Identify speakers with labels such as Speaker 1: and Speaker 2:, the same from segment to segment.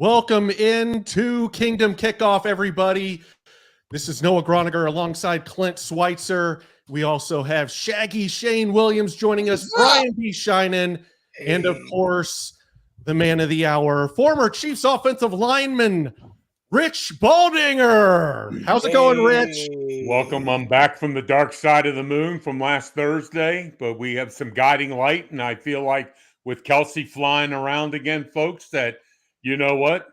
Speaker 1: Welcome into Kingdom Kickoff, everybody. This is Noah Groniger alongside Clint Schweitzer. We also have Shaggy Shane Williams joining us, Brian B. Shinen, and of course, the man of the hour, former Chiefs offensive lineman, Rich Baldinger. How's it going, Rich?
Speaker 2: Welcome. I'm back from the dark side of the moon from last Thursday, but we have some guiding light, and I feel like with Kelsey flying around again, folks, that you know what?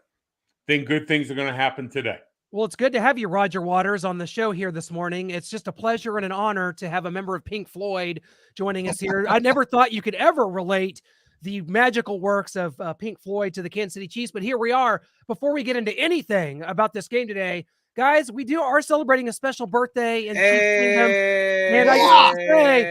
Speaker 2: Think good things are going to happen today.
Speaker 3: Well, it's good to have you, Roger Waters, on the show here this morning. It's just a pleasure and an honor to have a member of Pink Floyd joining us here. I never thought you could ever relate the magical works of Pink Floyd to the Kansas City Chiefs, but here we are. Before we get into anything about this game today, guys, we are celebrating a special birthday in Chiefs Kingdom. And I used to say,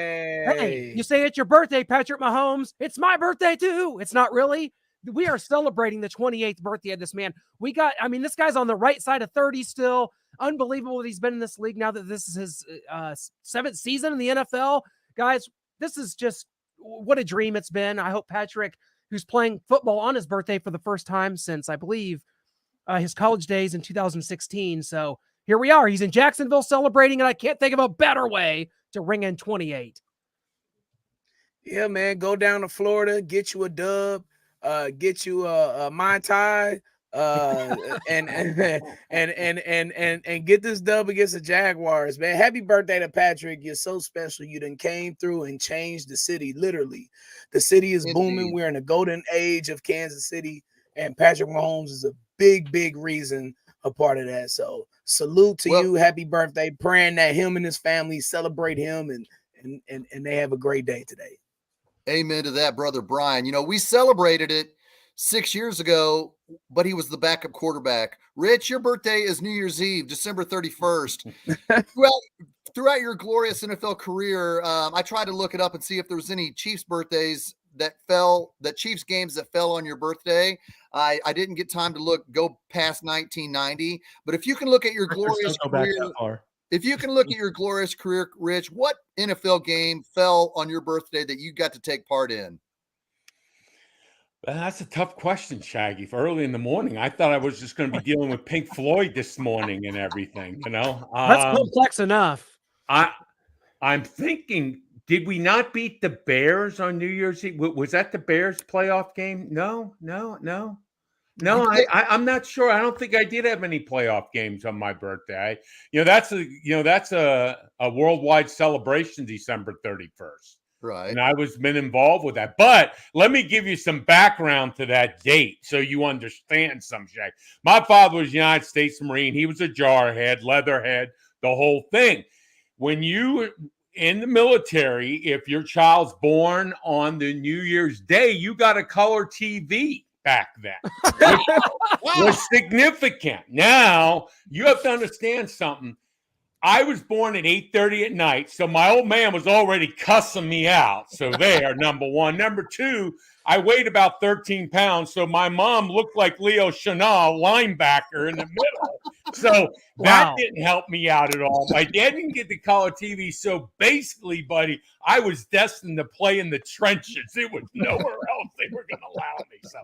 Speaker 3: hey, you say it's your birthday, Patrick Mahomes. It's my birthday too. It's not really. We are celebrating the 28th birthday of this man. This guy's on the right side of 30 still. Unbelievable that he's been in this league now that this is his seventh season in the NFL. Guys, this is just what a dream it's been. I hope Patrick, who's playing football on his birthday for the first time since, I believe, his college days in 2016. So here we are. He's in Jacksonville celebrating, and I can't think of a better way to ring in 28.
Speaker 4: Yeah, man, go down to Florida, get you a dub. Get you a Mai Tai, and get this dub against the Jaguars, man. Happy birthday to Patrick. You're so special. You done came through and changed the city. Literally, the city is booming. We're in the golden age of Kansas City, and Patrick Mahomes is a big reason, a part of that. So salute to you. Happy birthday. Praying that him and his family celebrate him and they have a great day today.
Speaker 5: Amen to that, brother Brian. You know, we celebrated it 6 years ago, but he was the backup quarterback. Rich, your birthday is New Year's Eve, December 31st. Throughout your glorious NFL career, I tried to look it up and see if there was any Chiefs birthdays Chiefs games that fell on your birthday. I didn't get time to go past 1990, but if you can look at your glorious career, if you can look at your glorious career, Rich, what NFL game fell on your birthday that you got to take part in?
Speaker 2: That's a tough question, Shaggy. For early in the morning, I thought I was just going to be dealing with Pink Floyd this morning and everything. You know,
Speaker 3: that's complex enough.
Speaker 2: I'm thinking, did we not beat the Bears on New Year's Eve? Was that the Bears playoff game? No. I'm not sure. I don't think I did have any playoff games on my birthday. That's a worldwide celebration, December 31st.
Speaker 5: Right.
Speaker 2: And I was been involved with that. But let me give you some background to that date so you understand some, Shag. My father was a United States Marine. He was a jarhead, leatherhead, the whole thing. When you in the military, if your child's born on the New Year's Day, you got a color TV. Back then, which was significant. Now you have to understand something. I was born at 8:30 at night, so my old man was already cussing me out. So there, number one. Number two, I weighed about 13 pounds, so my mom looked like Leo Chenal, linebacker in the middle. So that didn't help me out at all. My dad didn't get the color TV, so basically, buddy, I was destined to play in the trenches. It was nowhere else they were going to allow me. So,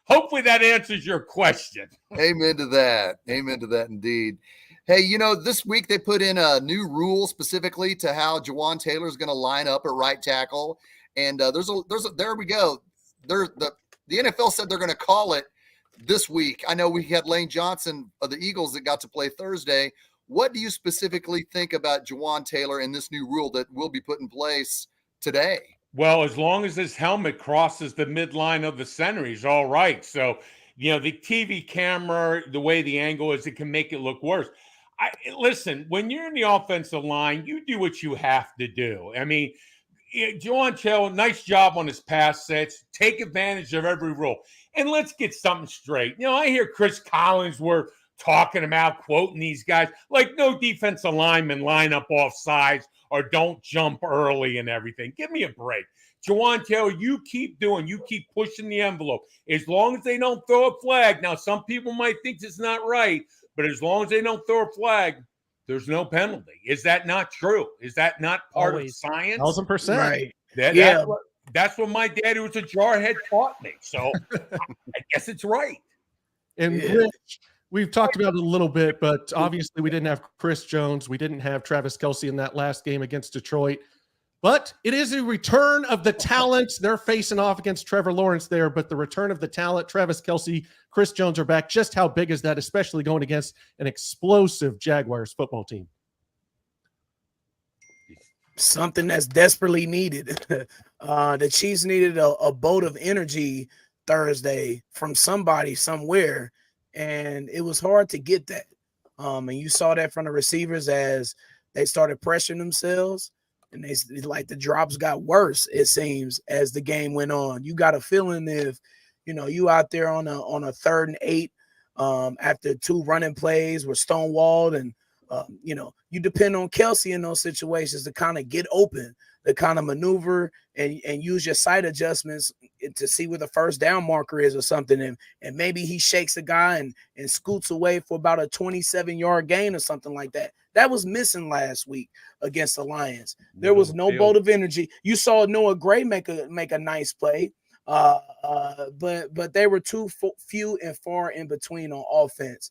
Speaker 2: hopefully that answers your question.
Speaker 5: Amen to that. Amen to that indeed. Hey, this week they put in a new rule specifically to how Jawaan Taylor is going to line up at right tackle. And there we go. The NFL said they're going to call it this week. I know we had Lane Johnson of the Eagles that got to play Thursday. What do you specifically think about Jawaan Taylor and this new rule that will be put in place today?
Speaker 2: Well, as long as his helmet crosses the midline of the center, he's all right. So, the TV camera, the way the angle is, it can make it look worse. Listen, when you're in the offensive line, you do what you have to do. I mean, Jawaan Taylor, nice job on his pass sets. Take advantage of every rule. And let's get something straight. I hear Chris Collinsworth talking about quoting these guys like no defensive lineman line up off sides or don't jump early and everything. Give me a break. Jawaan Taylor, you keep pushing the envelope. As long as they don't throw a flag. Now, some people might think it's not right, but as long as they don't throw a flag, there's no penalty. Is that not true? Is that not part of science?
Speaker 1: 1,000%.
Speaker 4: Right.
Speaker 2: That's what my dad, who was a jarhead, taught me. So I guess it's right.
Speaker 1: And
Speaker 4: Yeah.
Speaker 1: Rich, we've talked about it a little bit, but obviously we didn't have Chris Jones. We didn't have Travis Kelce in that last game against Detroit. But it is a return of the talent. They're facing off against Trevor Lawrence there, but the return of the talent, Travis Kelce, Chris Jones are back. Just how big is that, especially going against an explosive Jaguars football team?
Speaker 4: Something that's desperately needed. The Chiefs needed a boat of energy Thursday from somebody somewhere, and it was hard to get that. And you saw that from the receivers as they started pressuring themselves, and they like the drops got worse, it seems, as the game went on. You got a feeling if you out there on a 3rd and 8 after 2 running plays were stonewalled, and you depend on Kelce in those situations to kind of get open, to kind of maneuver and use your sight adjustments to see where the first down marker is or something. And maybe he shakes a guy and scoots away for about a 27-yard gain or something like that. That was missing last week against the Lions. There was no bolt of energy. You saw Noah Gray make a nice play, but they were too few and far in between on offense.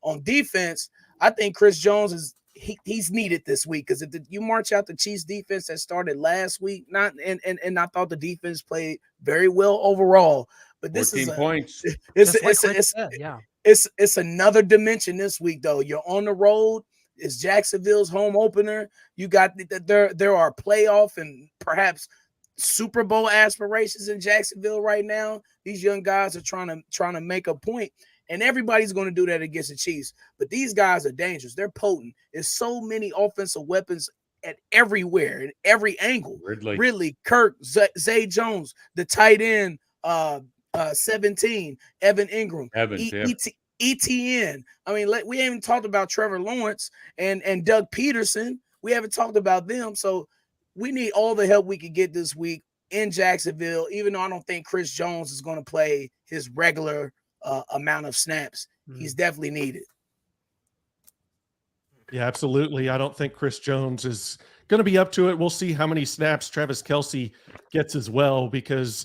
Speaker 4: On defense, I think Chris Jones he's needed this week, because if you march out the Chiefs defense that started last week, and I thought the defense played very well overall, but this is
Speaker 2: points.
Speaker 4: It's another dimension this week though. You're on the road. It's Jacksonville's home opener. You got there are playoff and perhaps Super Bowl aspirations in Jacksonville right now. These young guys are trying to make a point. And everybody's going to do that against the Chiefs. But these guys are dangerous. They're potent. There's so many offensive weapons at everywhere, in every angle. Ridley, Kirk, Zay Jones, the tight end, 17, Evan Ingram, ETN. I mean, we haven't talked about Trevor Lawrence and Doug Peterson. We haven't talked about them. So we need all the help we can get this week in Jacksonville, even though I don't think Chris Jones is going to play his regular amount of snaps. He's definitely needed.
Speaker 1: Yeah, absolutely. I don't think Chris Jones is going to be up to it. We'll see how many snaps Travis Kelce gets as well, because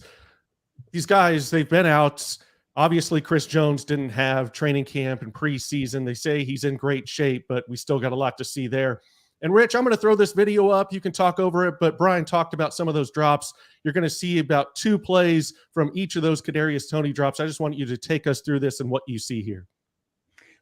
Speaker 1: these guys, they've been out. Obviously, Chris Jones didn't have training camp and preseason. They say he's in great shape, but we still got a lot to see there. And Rich, I'm going to throw this video up. You can talk over it, but Brian talked about some of those drops. You're going to see about 2 plays from each of those Kadarius Toney drops. I just want you to take us through this and what you see here.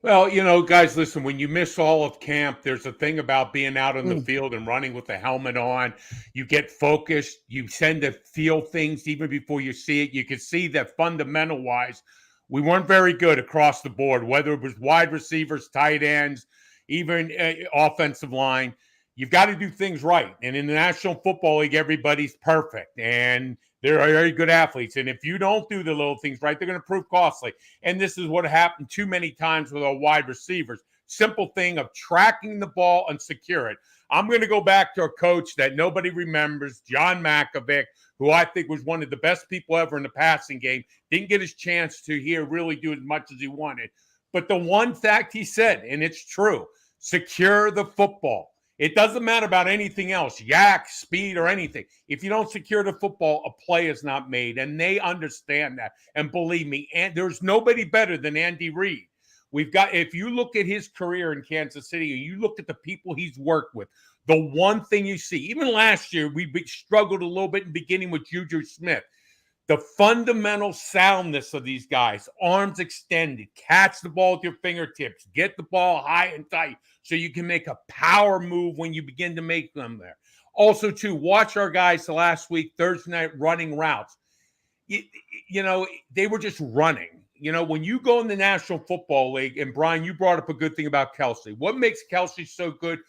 Speaker 2: Well, guys, listen, when you miss all of camp, there's a thing about being out on the field and running with the helmet on. You get focused. You tend to feel things even before you see it. You can see that fundamental-wise, we weren't very good across the board, whether it was wide receivers, tight ends, even offensive line. You've got to do things right. And in the National Football League, everybody's perfect. And they're very good athletes. And if you don't do the little things right, they're going to prove costly. And this is what happened too many times with our wide receivers. Simple thing of tracking the ball and secure it. I'm going to go back to a coach that nobody remembers, John Malkovich, who I think was one of the best people ever in the passing game. Didn't get his chance to really do as much as he wanted. But the one fact he said, and it's true, secure the football. It doesn't matter about anything else, JAX, speed, or anything. If you don't secure the football, a play is not made, and they understand that. And believe me, and there's nobody better than Andy Reid. If you look at his career in Kansas City, and you look at the people he's worked with, the one thing you see, even last year, we struggled a little bit in the beginning with Juju Smith. The fundamental soundness of these guys, arms extended, catch the ball with your fingertips, get the ball high and tight so you can make a power move when you begin to make them there. Also, too, watch our guys the last week, Thursday night, running routes. They were just running. When you go in the National Football League, and Brian, you brought up a good thing about Kelce. What makes Kelce so good?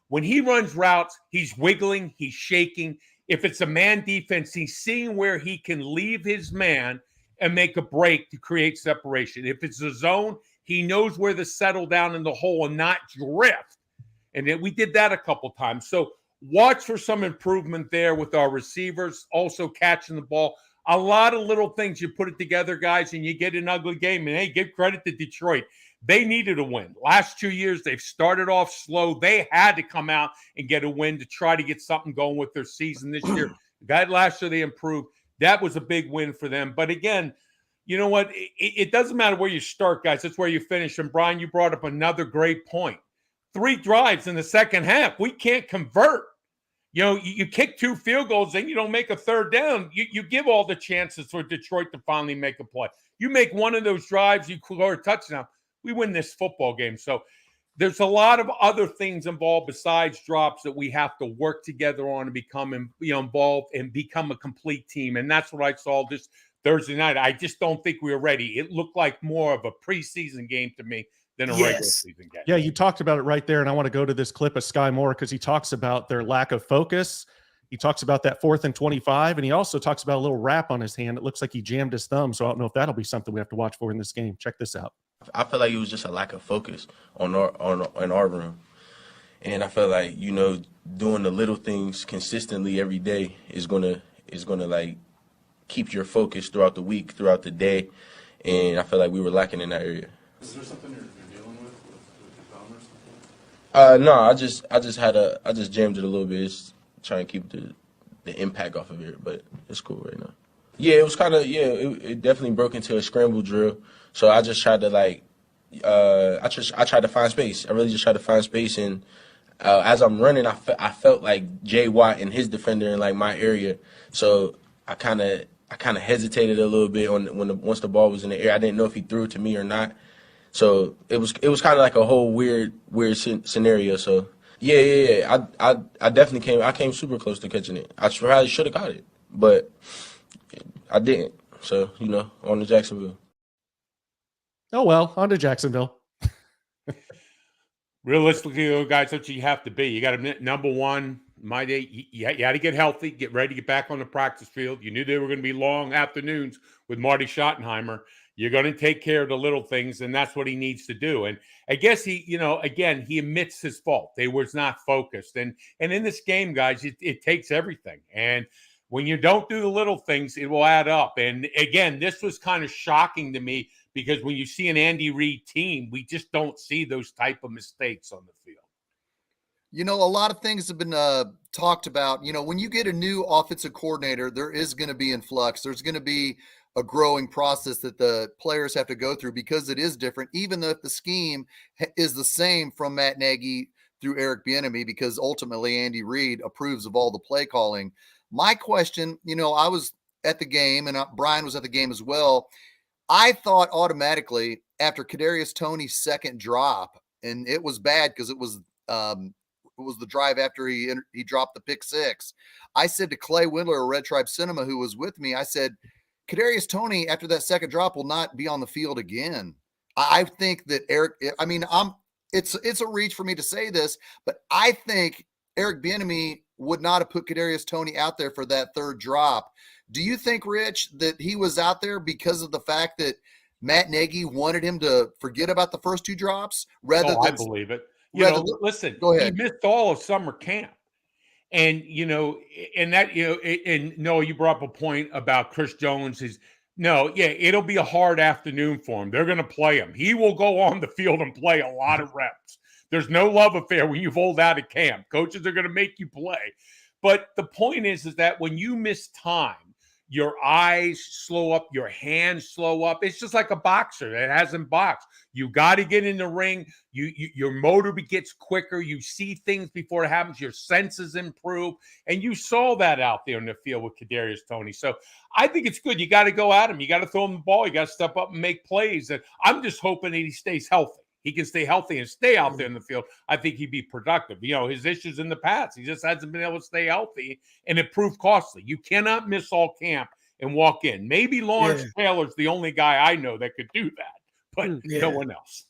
Speaker 2: When he runs routes, he's wiggling, he's shaking. If it's a man defense, he's seeing where he can leave his man and make a break to create separation. If it's a zone, he knows where to settle down in the hole and not drift. And then we did that a couple times. So watch for some improvement there with our receivers, also catching the ball. A lot of little things. You put it together, guys, and you get an ugly game. And hey, give credit to Detroit. They needed a win. Last 2 years, they've started off slow. They had to come out and get a win to try to get something going with their season this year. Last year, they improved. That was a big win for them. But again, you know what? It doesn't matter where you start, guys. It's where you finish. And Brian, you brought up another great point. 3 drives in the second half. We can't convert. You know, you kick 2 field goals, then you don't make a third down. You give all the chances for Detroit to finally make a play. You make one of those drives, you score a touchdown, we win this football game. So there's a lot of other things involved besides drops that we have to work together on and become involved and become a complete team. And that's what I saw this Thursday night. I just don't think we were ready. It looked like more of a preseason game to me than a regular season game.
Speaker 1: Yeah, you talked about it right there, and I want to go to this clip of Sky Moore because he talks about their lack of focus. He talks about that 4th and 25, and he also talks about a little wrap on his hand. It looks like he jammed his thumb, so I don't know if that'll be something we have to watch for in this game. Check this out.
Speaker 6: I feel like it was just a lack of focus in our room, and I feel like doing the little things consistently every day is gonna like keep your focus throughout the week, throughout the day, and I feel like we were lacking in that area.
Speaker 7: Is there something you're dealing with your thumb or something?
Speaker 6: No, I just jammed it a little bit. It's trying to keep the impact off of it, but it's cool right now. Yeah, it was kind of it definitely broke into a scramble drill. So I just tried to I tried to find space. I really just tried to find space, and as I'm running, I felt like Jay Watt and his defender in like my area. So I kind of hesitated a little bit once the ball was in the air. I didn't know if he threw it to me or not. So it was kind of like a whole weird scenario. So yeah. I definitely came super close to catching it. I probably should have caught it, but I didn't. So on to Jacksonville.
Speaker 1: Oh well, on to Jacksonville.
Speaker 2: Realistically, though, guys, that's what you have to be. You got to, number one, my day, you had to get healthy, get ready to get back on the practice field. You knew they were going to be long afternoons with Marty Schottenheimer. You're going to take care of the little things, and that's what he needs to do. And I guess he admits his fault. They was not focused. And in this game, guys, it takes everything. And when you don't do the little things, it will add up. And again, this was kind of shocking to me because when you see an Andy Reid team, we just don't see those type of mistakes on the field.
Speaker 5: A lot of things have been talked about. When you get a new offensive coordinator, there is going to be in flux. There's going to be a growing process that the players have to go through because it is different, even though if the scheme is the same from Matt Nagy through Eric Bieniemy, because ultimately Andy Reid approves of all the play calling. My question, I was at the game and Brian was at the game as well. I thought automatically after Kadarius Toney's second drop, and it was bad because it was the drive after he dropped the pick 6. I said to Clay Windler of Red Tribe Cinema, who was with me, I said, Kadarius Toney after that second drop will not be on the field again. I think that it's a reach for me to say this, but I think Eric Bieniemy would not have put Kadarius Toney out there for that third drop. Do you think, Rich, that he was out there because of the fact that Matt Nagy wanted him to forget about the first 2 drops
Speaker 2: I believe it. Listen,
Speaker 5: go ahead.
Speaker 2: He missed all of summer camp. And, Noah, you brought up a point about Chris Jones. It'll be a hard afternoon for him. They're going to play him. He will go on the field and play a lot of reps. There's no love affair when you've rolled out of camp. Coaches are going to make you play. But the point is that when you miss time, your eyes slow up, your hands slow up. It's just like a boxer that hasn't boxed. You got to get in the ring. Your motor gets quicker. You see things before it happens. Your senses improve. And you saw that out there in the field with Kadarius Toney. So I think it's good. You got to go at him. You got to throw him the ball. You got to step up and make plays. And I'm just hoping that he stays healthy. He can stay healthy and stay out there in the field. I think he'd be productive. His issues in the past, he just hasn't been able to stay healthy, and it proved costly. You cannot miss all camp and walk in. Maybe Lawrence Taylor's the only guy I know that could do that, but no one else.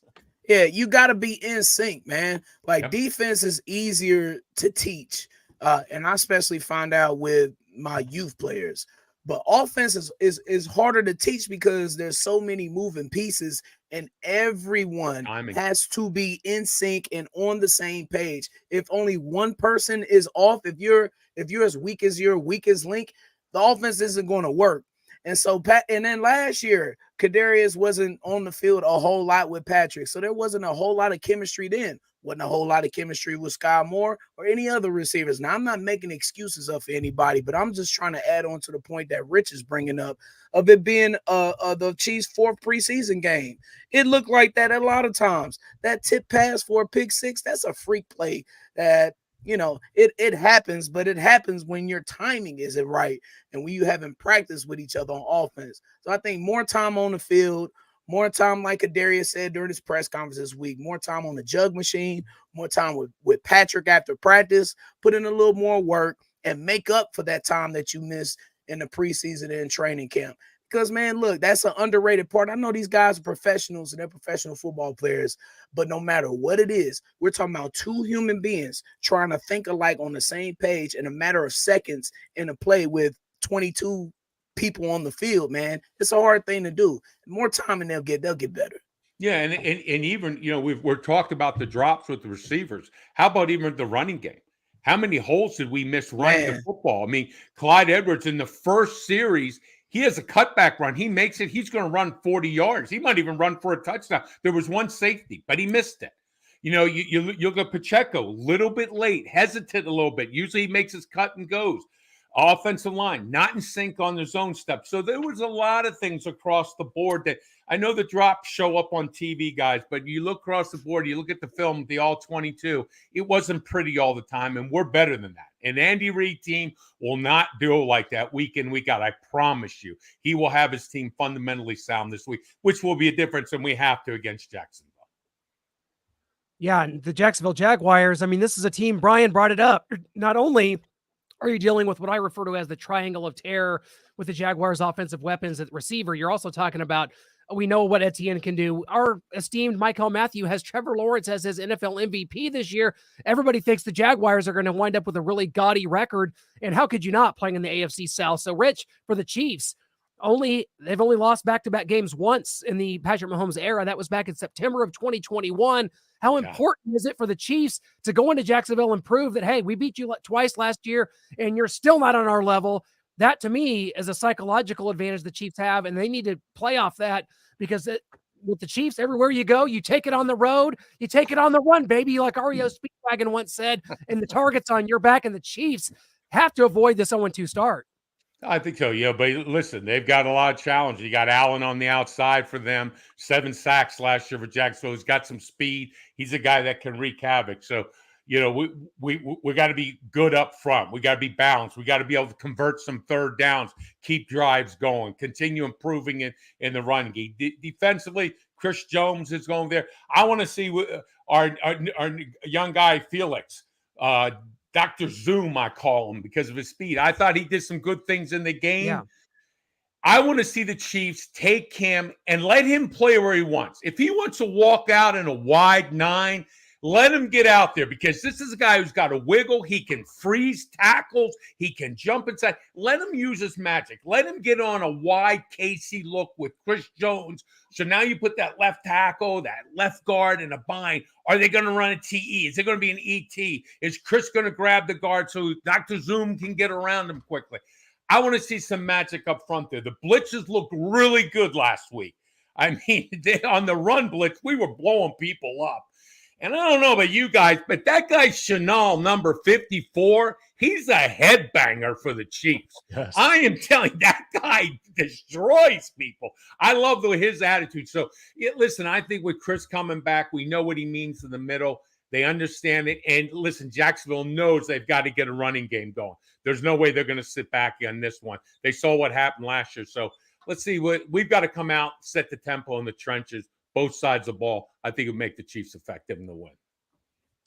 Speaker 4: Yeah, you got to be in sync, man. Defense is easier to teach, and I especially find out with my youth players. But offense is harder to teach because there's so many moving pieces, and everyone has to be in sync and on the same page. If only one person is off, if you're as weak as your weakest link, the offense isn't going to work. And so, and then last year, Kadarius wasn't on the field a whole lot with Patrick, so there wasn't a whole lot of chemistry then. Wasn't a whole lot of chemistry with Sky Moore or any other receivers. Now, I'm not making excuses up for anybody, but I'm just trying to add on to the point that Rich is bringing up of it being the Chiefs' 4th preseason game. It looked like that a lot of times. That tip pass for a pick six, that's a freak play that, it happens, but it happens when your timing isn't right and when you haven't practiced with each other on offense. So I think more time on the field, more time, like Kadarius said during his press conference this week, more time on the jug machine, more time with Patrick after practice, put in a little more work and make up for that time that you missed in the preseason and training camp. Because, man, look, that's an underrated part. I know these guys are professionals and they're professional football players, but no matter what it is, we're talking about 2 human beings trying to think alike on the same page in a matter of seconds in a play with 22 people on the field, man. It's a hard thing to do. The more time and they'll get better.
Speaker 2: Yeah, and even, we're talked about the drops with the receivers. How about even the running game? How many holes did we miss running the football? I mean, Clyde Edwards in the first series, he has a cutback run. He makes it. He's going to run 40 yards. He might even run for a touchdown. There was one safety, but he missed it. You look at Pacheco, a little bit late, hesitant a little bit. Usually he makes his cut and goes. Offensive line, not in sync on their zone step. So there was a lot of things across the board that I know the drops show up on TV, guys, but you look across the board, you look at the film, the all 22, it wasn't pretty all the time, and we're better than that. An Andy Reid team will not do like that week in, week out. I promise you. He will have his team fundamentally sound this week, which will be a difference than we have to against Jacksonville.
Speaker 3: Yeah, and the Jacksonville Jaguars, I mean, this is a team, Brian brought it up. Not only are you dealing with what I refer to as the triangle of terror with the Jaguars' offensive weapons at receiver, you're also talking about, we know what Etienne can do. Our esteemed Michael Matthew has Trevor Lawrence as his NFL MVP this year. Everybody thinks the Jaguars are going to wind up with a really gaudy record. And how could you not, playing in the AFC South? So, Rich, for the Chiefs, they've only lost back-to-back games once in the Patrick Mahomes era. That was back in September of 2021. How important is it for the Chiefs to go into Jacksonville and prove that, hey, we beat you twice last year and you're still not on our level? That, to me, is a psychological advantage the Chiefs have, and they need to play off that because with the Chiefs, everywhere you go, you take it on the road, you take it on the run, baby, like REO Speedwagon once said, and the target's on your back, and the Chiefs have to avoid this 0-2 start.
Speaker 2: I think so, yeah. But listen, they've got a lot of challenges. You got Allen on the outside for them, 7 sacks last year for Jacksonville. He's got some speed. He's a guy that can wreak havoc. So, we got to be good up front. We got to be balanced. We got to be able to convert some third downs, keep drives going, continue improving it in the run game. Defensively, Chris Jones is going there. I want to see our young guy, Felix, Dr. Zoom, I call him because of his speed. I thought he did some good things in the game.
Speaker 3: Yeah.
Speaker 2: I want to see the Chiefs take him and let him play where he wants. If he wants to walk out in a wide 9, let him get out there because this is a guy who's got a wiggle. He can freeze tackles. He can jump inside. Let him use his magic. Let him get on a wide Casey look with Chris Jones. So now you put that left tackle, that left guard in a bind. Are they going to run a TE? Is it going to be an ET? Is Chris going to grab the guard so Dr. Zoom can get around him quickly? I want to see some magic up front there. The blitzes looked really good last week. I mean, on the run blitz, we were blowing people up. And I don't know about you guys, but that guy Chanel, number 54, he's a headbanger for the Chiefs.
Speaker 1: Yes.
Speaker 2: I am telling you, that guy destroys people. I love his attitude. So, listen, I think with Chris coming back, we know what he means in the middle. They understand it. And listen, Jacksonville knows they've got to get a running game going. There's no way they're going to sit back on this one. They saw what happened last year. So let's see. We've got to come out, set the tempo in the trenches. Both sides of the ball, I think it would make the Chiefs effective in the win.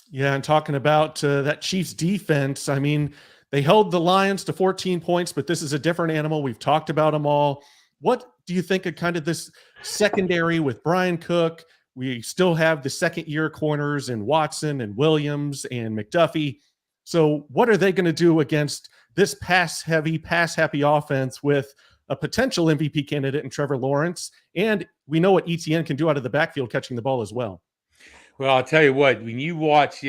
Speaker 1: Yeah, and talking about that Chiefs defense, I mean, they held the Lions to 14 points, but this is a different animal. We've talked about them all. What do you think of kind of this secondary with Brian Cook? We still have the second-year corners in Watson and Williams and McDuffie. So what are they going to do against this pass-happy offense with a potential MVP candidate in Trevor Lawrence? And we know what Etienne can do out of the backfield catching the ball as well.
Speaker 2: Well, I'll tell you what, when you watch,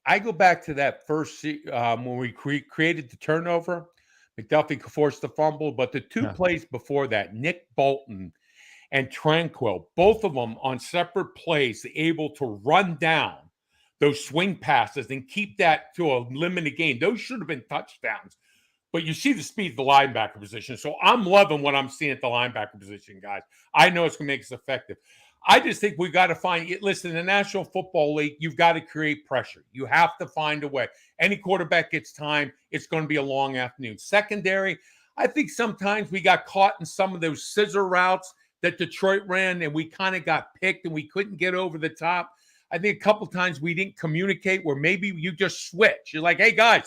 Speaker 2: I go back to that first when we created the turnover, McDuffie forced the fumble, but the two plays before that, Nick Bolton and Tranquil, both of them on separate plays, able to run down those swing passes and keep that to a limited game. Those should have been touchdowns. But you see the speed of the linebacker position. So I'm loving what I'm seeing at the linebacker position, guys. I know it's going to make us effective. I just think we got to find it. Listen, in the National Football League, you've got to create pressure. You have to find a way. Any quarterback gets time, it's going to be a long afternoon. Secondary, I think sometimes we got caught in some of those scissor routes that Detroit ran, and we kind of got picked and we couldn't get over the top. I think a couple times we didn't communicate where maybe you just switch. You're like, hey, guys,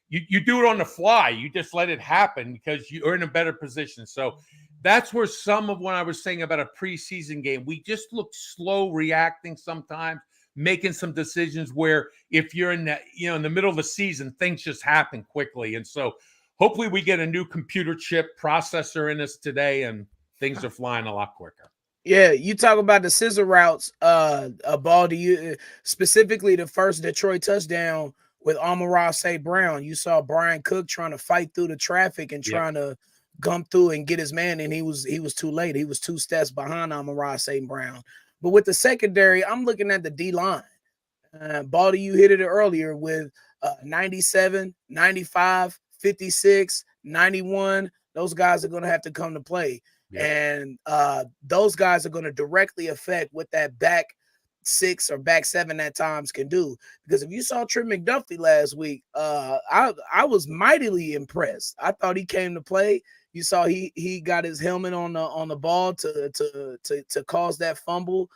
Speaker 2: you do it on the fly. You just let it happen because you're in a better position. So that's where some of what I was saying about a preseason game, we just look slow reacting sometimes, making some decisions where if you're in the middle of the season, things just happen quickly. And so hopefully we get a new computer chip processor in us today and things are flying a lot quicker.
Speaker 4: Yeah, you talk about the scissor routes, Baldy, you specifically the first Detroit touchdown with Amon-Ra St. Brown. You saw Brian Cook trying to fight through the traffic and trying to gum through and get his man, and he was too late. He was 2 steps behind Amon-Ra St. Brown. But with the secondary, I'm looking at the D-line. Baldy, you hit it earlier with 97, 95, 56, 91. Those guys are going to have to come to play. And those guys are going to directly affect what that back 6 or back 7 at times can do. Because if you saw Trent McDuffie last week, I was mightily impressed. I thought he came to play. You saw he got his helmet on the ball to cause that fumble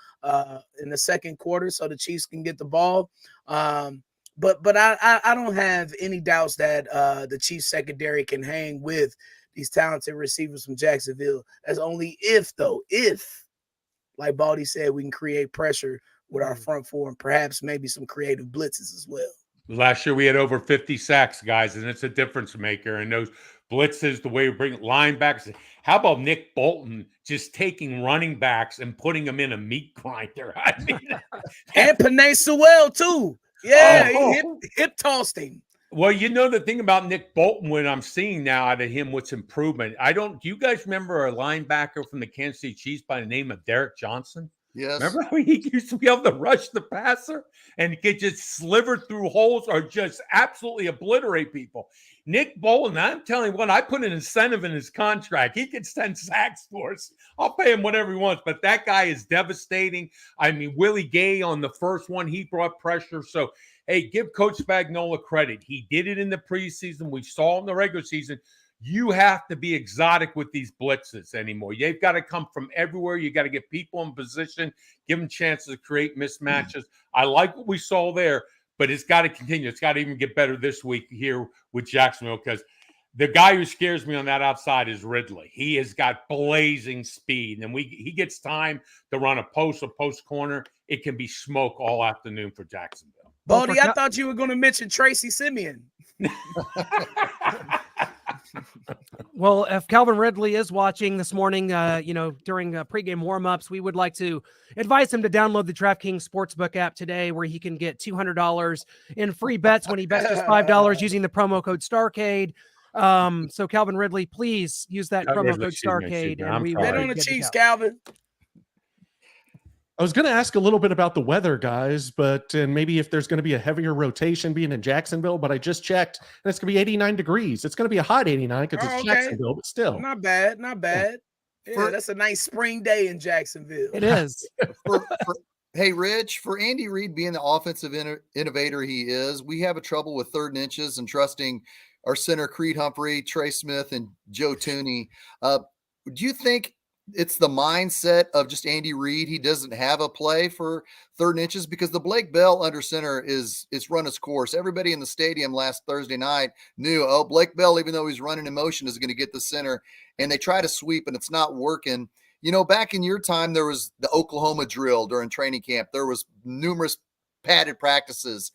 Speaker 4: in the second quarter, so the Chiefs can get the ball. But I don't have any doubts that the Chiefs secondary can hang with these talented receivers from Jacksonville. That's only if, like Baldy said, we can create pressure with our front four and perhaps maybe some creative blitzes as well.
Speaker 2: Last year we had over 50 sacks, guys, and it's a difference maker. And those blitzes, the way we bring linebackers. How about Nick Bolton just taking running backs and putting them in a meat grinder? I mean,
Speaker 4: and Penei Sewell too. Yeah, he hip tossed him.
Speaker 2: Well, the thing about Nick Bolton, what I'm seeing now out of him, what's improvement. Do you guys remember a linebacker from the Kansas City Chiefs by the name of Derek Johnson?
Speaker 5: Yes.
Speaker 2: Remember how he used to be able to rush the passer and could just sliver through holes or just absolutely obliterate people? Nick Bolton, I'm telling you what, I put an incentive in his contract. He can send sacks for us. I'll pay him whatever he wants, but that guy is devastating. I mean, Willie Gay on the first one, he brought pressure. So, hey, give Coach Spagnuolo credit. He did it in the preseason. We saw it in the regular season. You have to be exotic with these blitzes anymore. They've got to come from everywhere. You got to get people in position, give them chances to create mismatches. I like what we saw there, but it's got to continue. It's got to even get better this week here with Jacksonville because the guy who scares me on that outside is Ridley. He has got blazing speed, and he gets time to run a post corner. It can be smoke all afternoon for Jacksonville.
Speaker 4: Baldy, I thought you were going to mention Tracy Simeon.
Speaker 3: Well, if Calvin Ridley is watching this morning, during pregame warmups, we would like to advise him to download the DraftKings Sportsbook app today, where he can get $200 in free bets when he bets just $5 using the promo code Starcade. So Calvin Ridley, please use that promo code Starcade, and we
Speaker 4: bet on the Chiefs, Calvin.
Speaker 1: I was going to ask a little bit about the weather, guys, and maybe if there's going to be a heavier rotation being in Jacksonville, but I just checked, and it's going to be 89 degrees. It's going to be a hot 89 because it's Jacksonville, but still.
Speaker 4: Not bad. Yeah, that's a nice spring day in Jacksonville.
Speaker 3: It is.
Speaker 5: Hey, Rich, for Andy Reid being the offensive innovator he is, we have a trouble with 3rd and inches and trusting our center, Creed Humphrey, Trey Smith, and Joe Tooney. Do you think it's the mindset of just Andy Reid? He doesn't have a play for 3rd and inches because the Blake Bell under center it's run its course. Everybody in the stadium last Thursday night knew, Blake Bell, even though he's running in motion, is going to get the center, and they try to sweep and it's not working. Back in your time, there was the Oklahoma drill during training camp. There was numerous padded practices.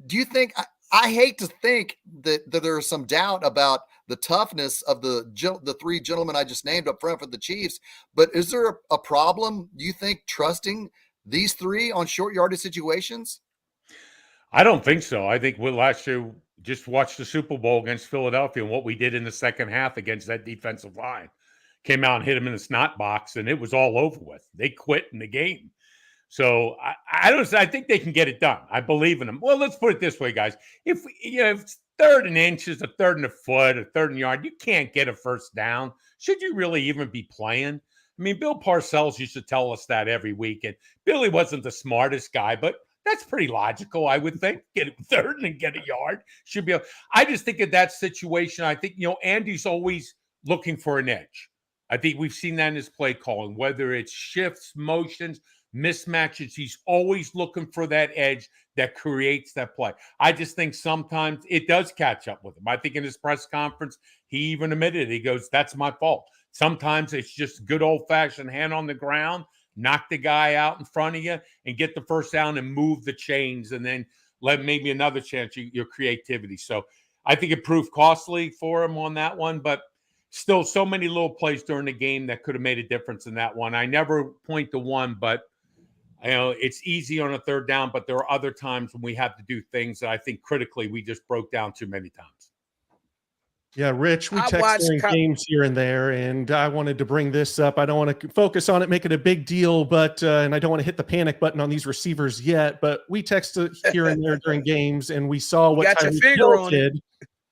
Speaker 5: Do you think I hate to think that there is some doubt about the toughness of the 3 gentlemen I just named up front for the Chiefs, but is there a problem, do you think, trusting these 3 on short yardage situations?
Speaker 2: I don't think so. I think last year just watched the Super Bowl against Philadelphia and what we did in the second half against that defensive line. came out and hit him in the snot box, and it was all over with. They quit in the game. So I think they can get it done. I believe in them. Well, let's put it this way, guys. If it's 3rd and inches, a 3rd and a foot, a 3rd and yard, you can't get a first down. Should you really even be playing? I mean, Bill Parcells used to tell us that every week, and Billy wasn't the smartest guy, but that's pretty logical, I would think. Get it 3rd and get a yard. Should be. I just think of that situation. I think, Andy's always looking for an edge. I think we've seen that in his play calling, whether it's shifts, motions, mismatches. He's always looking for that edge that creates that play. I just think sometimes it does catch up with him. I think in his press conference, he even admitted it. He goes, that's my fault. Sometimes it's just good old-fashioned hand on the ground, knock the guy out in front of you and get the first down and move the chains, and then let maybe another chance, your creativity. So I think it proved costly for him on that one, but still so many little plays during the game that could have made a difference in that one. I never point to one, but it's easy on a 3rd down, but there are other times when we have to do things that I think critically we just broke down too many times.
Speaker 1: Yeah, Rich, we text during games here and there, and I wanted to bring this up. I don't want to focus on it, make it a big deal, but and I don't want to hit the panic button on these receivers yet, but we texted here and there during games, and we saw what Tyreek Hill did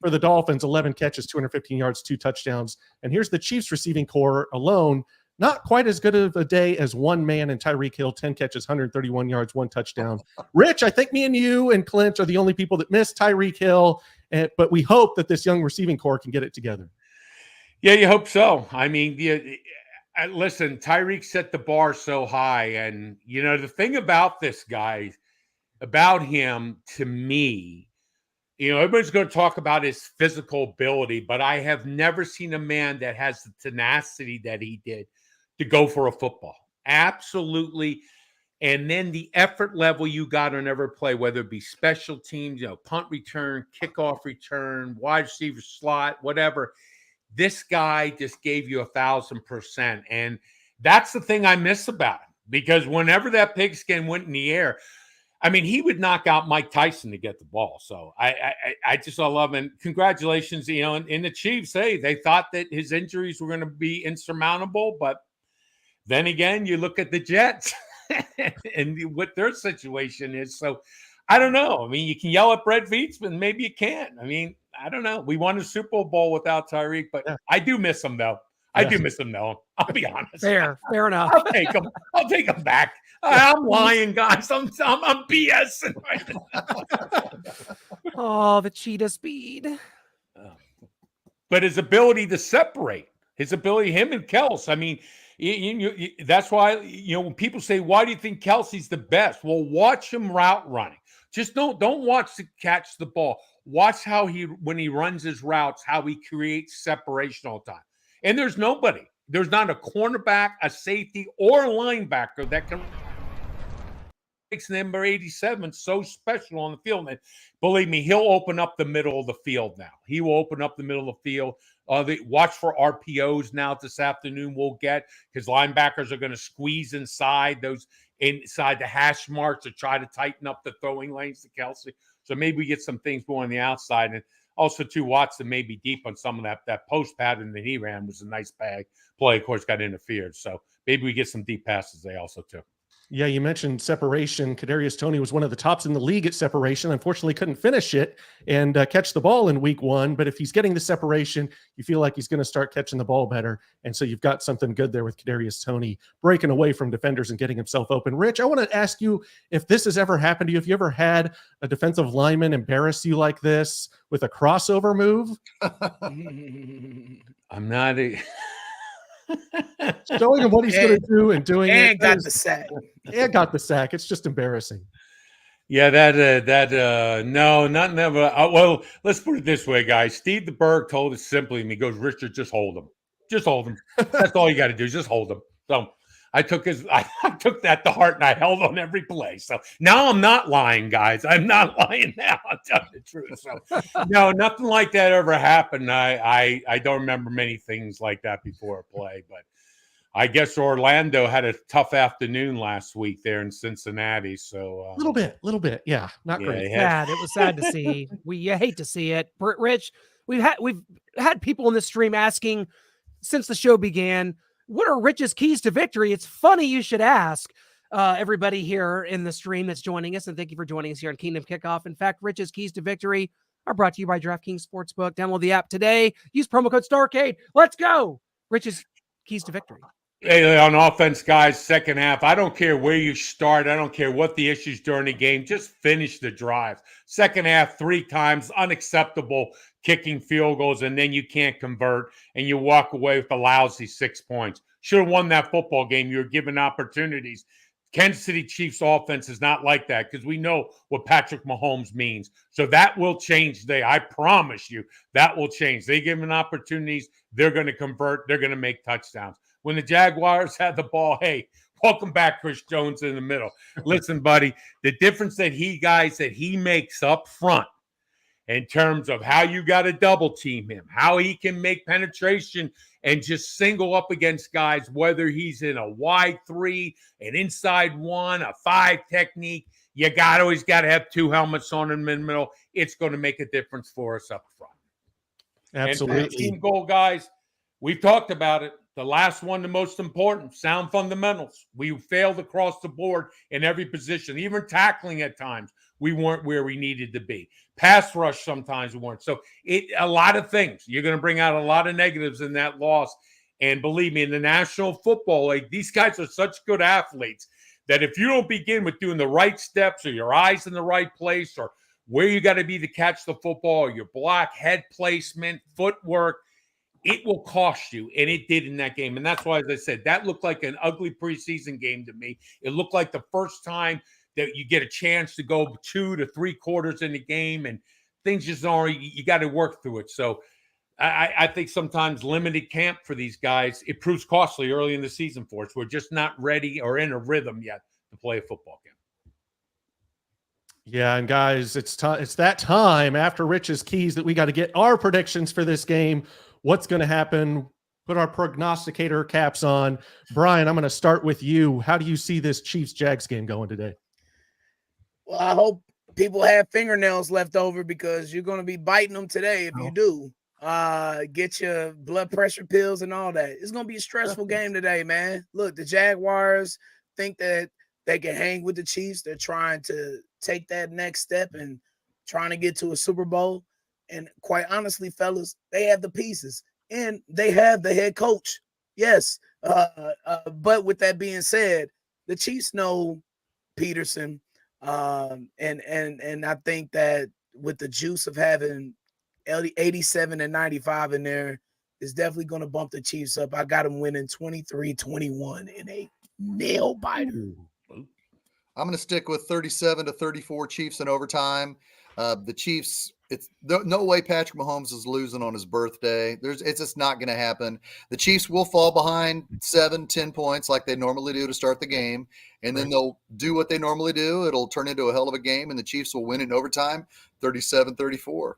Speaker 1: for the Dolphins, 11 catches, 215 yards, 2 touchdowns. And here's the Chiefs receiving core alone. Not quite as good of a day as one man in Tyreek Hill, 10 catches, 131 yards, 1 touchdown. Rich, I think me and you and Clint are the only people that missed Tyreek Hill, but we hope that this young receiving core can get it together.
Speaker 2: Yeah, you hope so. I mean, listen, Tyreek set the bar so high. And, the thing about this guy, about him, to me, everybody's going to talk about his physical ability, but I have never seen a man that has the tenacity that he did to go for a football. Absolutely. And then the effort level you got on every play, whether it be special teams, punt return, kickoff return, wide receiver slot, whatever. This guy just gave you 1,000%. And that's the thing I miss about him, because whenever that pigskin went in the air, I mean, he would knock out Mike Tyson to get the ball. So I just love him. And congratulations, in the Chiefs, they thought that his injuries were going to be insurmountable. But then again, you look at the Jets and what their situation is. So I don't know. I mean, you can yell at Brett Veach, but maybe you can't. I mean, I don't know. We won a Super Bowl without Tyreek, but I do miss him, though. I do miss him, though. I'll be honest.
Speaker 3: Fair enough.
Speaker 2: I'll take him back. I'm lying, guys. I'm BSing right now.
Speaker 3: Oh, the cheetah speed.
Speaker 2: But his ability to separate, him and Kels. I mean, that's why, when people say, why do you think Kelsey's the best? Well, watch him route running. Just don't watch to catch the ball. Watch how when he runs his routes, how he creates separation all the time. And there's nobody. There's not a cornerback, a safety, or a linebacker that can makes number 87 so special on the field. And believe me, he'll open up the middle of the field now. He will open up the middle of the field. Watch for RPOs now this afternoon we'll get, because linebackers are going to squeeze inside the hash marks to try to tighten up the throwing lanes to Kelsey. So maybe we get some things going on the outside. And also, too, Watson may be deep on some of that post pattern that he ran was a nice play. Of course, got interfered. So maybe we get some deep passes there also, too.
Speaker 1: Yeah, you mentioned separation. Kadarius Toney was one of the tops in the league at separation. Unfortunately, couldn't finish it and catch the ball in week 1. But if he's getting the separation, you feel like he's going to start catching the ball better. And so you've got something good there with Kadarius Toney breaking away from defenders and getting himself open. Rich, I want to ask you if this has ever happened to you. If you ever had a defensive lineman embarrass you like this with a crossover move?
Speaker 2: I'm not
Speaker 1: showing him what he's going to do and doing
Speaker 4: and
Speaker 1: it.
Speaker 4: Got the sack.
Speaker 1: And got the sack. It's just embarrassing.
Speaker 2: Yeah, no, not never. Well, let's put it this way, guys. Steve DeBerg told us simply, he goes, Richard, just hold him. Just hold him. That's all you got to do. Just hold him. So I took that to heart, and I held on every play. So now I'm not lying, guys. I'm not lying now. I'm telling the truth. So no, nothing like that ever happened. I don't remember many things like that before a play, but I guess Orlando had a tough afternoon last week there in Cincinnati. So
Speaker 1: a little bit. Yeah. Not great.
Speaker 3: Sad. It was sad to see. You hate to see it. Rich, we've had people in this stream asking since the show began, what are Rich's keys to victory? It's funny you should ask. Everybody here in the stream that's joining us, and thank you for joining us here on Kingdom Kickoff. In fact, Rich's keys to victory are brought to you by DraftKings Sportsbook. Download the app today. Use promo code STARCADE. Let's go. Rich's keys to victory.
Speaker 2: Hey, on offense, guys, second half, I don't care where you start. I don't care what the issues during the game. Just finish the drive. Second half, 3 times, unacceptable kicking field goals, and then you can't convert, and you walk away with a lousy 6 points. Should have won that football game. You were given opportunities. Kansas City Chiefs offense is not like that because we know what Patrick Mahomes means. So that will change today. I promise you that will change. They give them opportunities. They're going to convert. They're going to make touchdowns. When the Jaguars had the ball, hey, welcome back, Chris Jones in the middle. Listen, buddy, the difference that he makes up front in terms of how you got to double team him, how he can make penetration and just single up against guys, whether he's in a wide 3, an inside 1, a 5 technique. You always got to have 2 helmets on in the middle. It's going to make a difference for us up front.
Speaker 1: Absolutely.
Speaker 2: And team goal, guys, we've talked about it. The last one, the most important, sound fundamentals. We failed across the board in every position, even tackling at times. We weren't where we needed to be. Pass rush, sometimes we weren't. So a lot of things. You're going to bring out a lot of negatives in that loss. And believe me, in the National Football League, these guys are such good athletes that if you don't begin with doing the right steps or your eyes in the right place or where you got to be to catch the football or your block, head placement, footwork, it will cost you, and it did in that game. And that's why, as I said, that looked like an ugly preseason game to me. It looked like the first time that you get a chance to go 2 to 3 quarters in the game, and things just aren't – you got to work through it. So I think sometimes limited camp for these guys, it proves costly early in the season for us. We're just not ready or in a rhythm yet to play a football game.
Speaker 1: Yeah, and guys, it's that time after Rich's keys that we got to get our predictions for this game. What's going to happen? Put our prognosticator caps on. Brian, I'm going to start with you. How do you see this Chiefs-Jags game going today?
Speaker 4: Well, I hope people have fingernails left over because you're going to be biting them today if you do. Get your blood pressure pills and all that. It's going to be a stressful game today, man. Look, the Jaguars think that they can hang with the Chiefs. They're trying to take that next step and trying to get to a Super Bowl. And quite honestly, fellas, they have the pieces and they have the head coach. Yes. But with that being said, the Chiefs know Peterson. And I think that with the juice of having 87 and 95 in there is definitely going to bump the Chiefs up. I got them winning 23-21 in a nail biter.
Speaker 5: I'm going to stick with 37-34 Chiefs in overtime. The Chiefs, it's no way Patrick Mahomes is losing on his birthday. It's just not going to happen. The Chiefs will fall behind 7-10 points like they normally do to start the game, and then they'll do what they normally do. It'll turn into a hell of a game, and the Chiefs will win in overtime 37-34.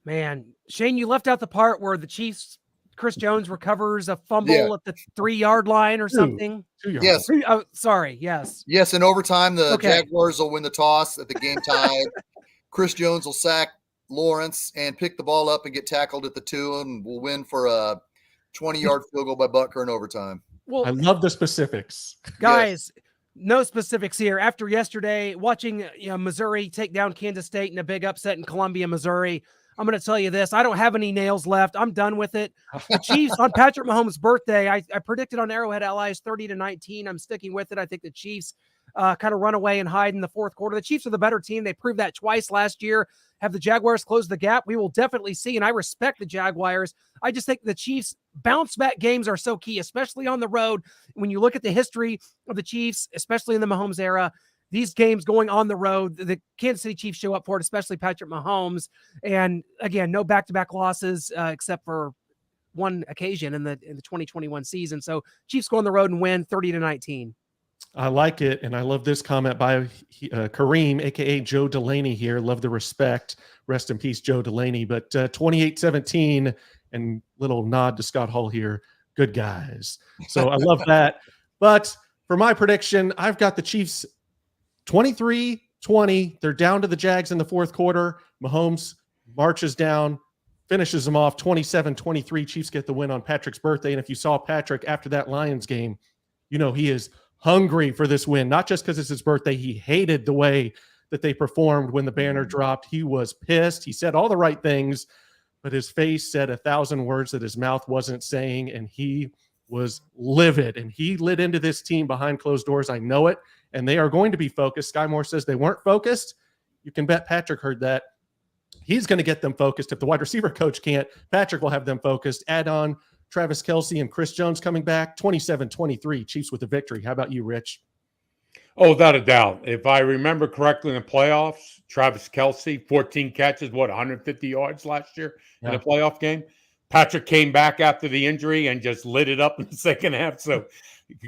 Speaker 3: Man, Shane, you left out the part where the Chiefs, Chris Jones recovers a fumble at the 3-yard line or something.
Speaker 1: 2 yards.
Speaker 5: Yes.
Speaker 3: Oh, sorry. Yes.
Speaker 5: Yes, in overtime, the Jaguars will win the toss at the game tied. Chris Jones will sack Lawrence and pick the ball up and get tackled at the 2, and will win for a 20-yard field goal by Butker in overtime.
Speaker 3: Well,
Speaker 1: I love the specifics.
Speaker 3: Guys, no specifics here. After yesterday, watching Missouri take down Kansas State in a big upset in Columbia, Missouri, I'm going to tell you this. I don't have any nails left. I'm done with it. The Chiefs on Patrick Mahomes' birthday, I predicted on Arrowhead Allies 30-19. I'm sticking with it. I think the Chiefs kind of run away and hide in the fourth quarter. The Chiefs are the better team. They proved that twice last year. Have the Jaguars closed the gap? We will definitely see, and I respect the Jaguars. I just think the Chiefs bounce-back games are so key, especially on the road. When you look at the history of the Chiefs, especially in the Mahomes era, these games going on the road, the Kansas City Chiefs show up for it, especially Patrick Mahomes. And again, no back-to-back losses except for one occasion in the 2021 season. So Chiefs go on the road and win 30-19.
Speaker 1: I like it, and I love this comment by Kareem, a.k.a. Joe Delaney here. Love the respect. Rest in peace, Joe Delaney. But 28-17, and little nod to Scott Hall here. Good guys. So I love that. But for my prediction, I've got the Chiefs 23-20. They're down to the Jags in the fourth quarter. Mahomes marches down, finishes them off 27-23. Chiefs get the win on Patrick's birthday. And if you saw Patrick after that Lions game, you know he is hungry for this win, not just because it's his birthday. He hated the way that they performed when the banner dropped. He was pissed. He said all the right things, but his face said 1,000 words that his mouth wasn't saying, and he was livid. And he lit into this team behind closed doors. I know it, and they are going to be focused. Sky Moore says they weren't focused. You can bet Patrick heard that. He's going to get them focused. If the wide receiver coach can't, Patrick will have them focused. Add on Travis Kelce and Chris Jones coming back, 27-23, Chiefs with the victory. How about you, Rich?
Speaker 2: Oh, without a doubt. If I remember correctly in the playoffs, Travis Kelce, 14 catches, 150 yards last year in a playoff game. Patrick came back after the injury and just lit it up in the second half. So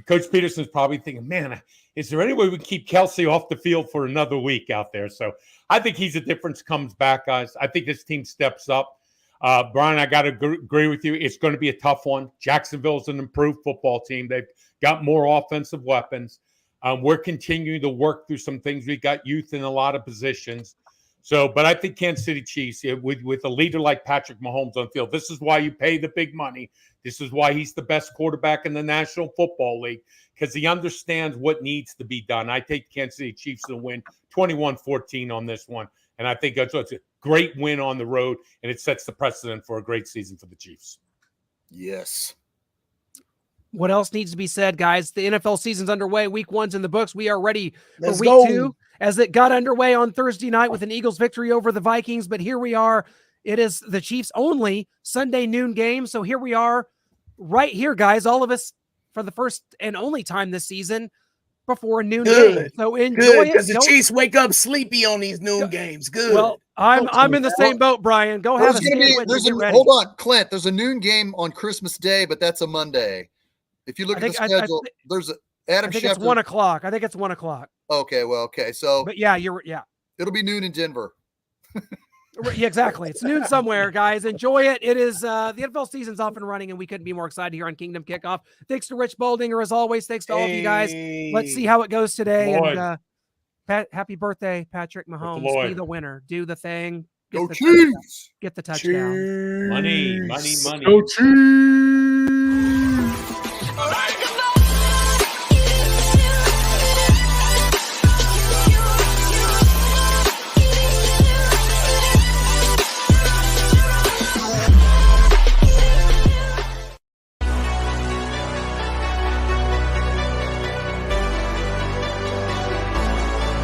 Speaker 2: Coach Peterson's probably thinking, man, is there any way we can keep Kelce off the field for another week out there? So I think he's a difference comes back, guys. I think this team steps up. Brian, I got to agree with you. It's going to be a tough one. Jacksonville's an improved football team. They've got more offensive weapons. We're continuing to work through some things. We got youth in a lot of positions. So, but I think Kansas City Chiefs, with a leader like Patrick Mahomes on the field, this is why you pay the big money. This is why he's the best quarterback in the National Football League, because he understands what needs to be done. I take Kansas City Chiefs to win 21-14 on this one. And I think it's a great win on the road, and it sets the precedent for a great season for the Chiefs.
Speaker 5: Yes.
Speaker 3: What else needs to be said, guys? The NFL season's underway. Week 1's in the books. We are ready for
Speaker 4: Let's
Speaker 3: week
Speaker 4: go.
Speaker 3: 2 as it got underway on Thursday night with an Eagles victory over the Vikings. But here we are. It is the Chiefs only Sunday noon game. So here we are right here, guys. All of us for the first and only time this season before a noon game. So enjoy it.
Speaker 4: Because the Chiefs wake up sleepy on these noon games. Good.
Speaker 3: Well, I'm in the same boat, Brian. Go have a sandwich and get ready.
Speaker 5: Hold on, Clint. There's a noon game on Christmas Day, but that's a Monday. If you look at the schedule, there's Adam Schefter.
Speaker 3: I think it's 1 o'clock. I think it's 1 o'clock.
Speaker 5: Okay, well, okay. So,
Speaker 3: but yeah,
Speaker 5: it'll be noon in Denver.
Speaker 3: Yeah, exactly. It's noon somewhere, guys. Enjoy it. It is the NFL season's off and running, and we couldn't be more excited here on Kingdom Kickoff. Thanks to Rich Baldinger, as always. Thanks to all of you guys. Let's see how it goes today. And happy birthday, Patrick Mahomes. Be the winner. Do the thing.
Speaker 5: Go Chiefs!
Speaker 3: Get the touchdown.
Speaker 2: Money.
Speaker 1: Go Chiefs!